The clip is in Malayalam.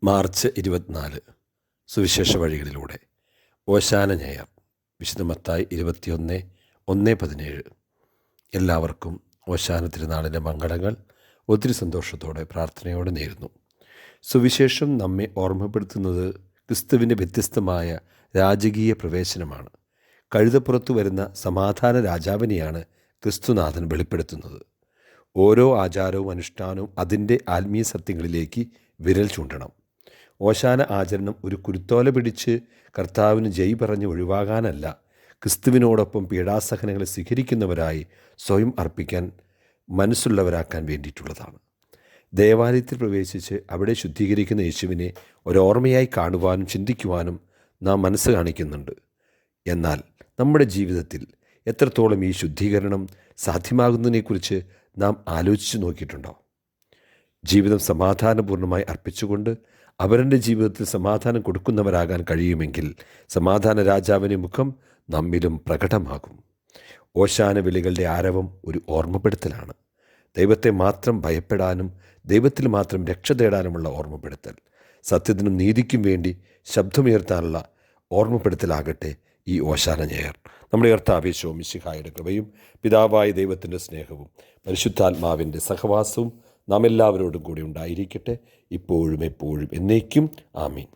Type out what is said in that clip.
മാർച്ച് 24 സുവിശേഷ വഴികളിലൂടെ ഓശാന ഞായർ. വിശുദ്ധ മത്തായി 21:1-17. എല്ലാവർക്കും ഓശാന തിരുനാളിൻ്റെ മംഗളങ്ങൾ ഒത്തിരി സന്തോഷത്തോടെ പ്രാർത്ഥനയോടെ നേരുന്നു. സുവിശേഷം നമ്മെ ഓർമ്മപ്പെടുത്തുന്നത് ക്രിസ്തുവിൻ്റെ വ്യത്യസ്തമായ രാജകീയ പ്രവേശനമാണ്. കഴുതപ്പുറത്തു വരുന്ന സമാധാന രാജാവിനെയാണ് ക്രിസ്തുനാഥൻ വെളിപ്പെടുത്തുന്നത്. ഓരോ ആചാരവും അനുഷ്ഠാനവും അതിൻ്റെ ആത്മീയ സത്യങ്ങളിലേക്ക് വിരൽ ചൂണ്ടണം. ഓശാന ആചരണം ഒരു കുരുത്തോല പിടിച്ച് കർത്താവിന് ജയ് പറഞ്ഞ് ഒഴിവാകാനല്ല, ക്രിസ്തുവിനോടൊപ്പം പീഡാസഹനങ്ങളെ സ്വീകരിക്കുന്നവരായി സ്വയം അർപ്പിക്കാൻ മനസ്സുള്ളവരാക്കാൻ വേണ്ടിയിട്ടുള്ളതാണ്. ദേവാലയത്തിൽ പ്രവേശിച്ച് അവിടെ ശുദ്ധീകരിക്കുന്ന യേശുവിനെ ഒരോർമ്മയായി കാണുവാനും ചിന്തിക്കുവാനും നാം മനസ്സ് കാണിക്കുന്നുണ്ട്. എന്നാൽ നമ്മുടെ ജീവിതത്തിൽ എത്രത്തോളം ഈ ശുദ്ധീകരണം സാധ്യമാകുന്നതിനെക്കുറിച്ച് നാം ആലോചിച്ച് നോക്കിയിട്ടുണ്ടോ? ജീവിതം സമാധാനപൂർണ്ണമായി അർപ്പിച്ചുകൊണ്ട് അവരുടെ ജീവിതത്തിൽ സമാധാനം കൊടുക്കുന്നവരാകാൻ കഴിയുമെങ്കിൽ സമാധാന രാജാവിൻ്റെ മുഖം നമ്മിലും പ്രകടമാകും. ഓശാന വിളികളുടെ ആരവം ഒരു ഓർമ്മപ്പെടുത്തലാണ്. ദൈവത്തെ മാത്രം ഭയപ്പെടാനും ദൈവത്തിൽ മാത്രം രക്ഷ തേടാനുമുള്ള ഓർമ്മപ്പെടുത്തൽ. സത്യത്തിനും നീതിക്കും വേണ്ടി ശബ്ദമുയർത്താനുള്ള ഓർമ്മപ്പെടുത്തലാകട്ടെ ഈ ഓശാന ഞായർ. നമ്മുടെ കർത്താവേ മിശിഹായുടെ കൃപയും പിതാവായ ദൈവത്തിൻ്റെ സ്നേഹവും പരിശുദ്ധാത്മാവിൻ്റെ സഹവാസവും നാം എല്ലാവരോടും കൂടി ഉണ്ടായിരിക്കട്ടെ, ഇപ്പോഴും എപ്പോഴും എന്നേക്കും. ആമീൻ.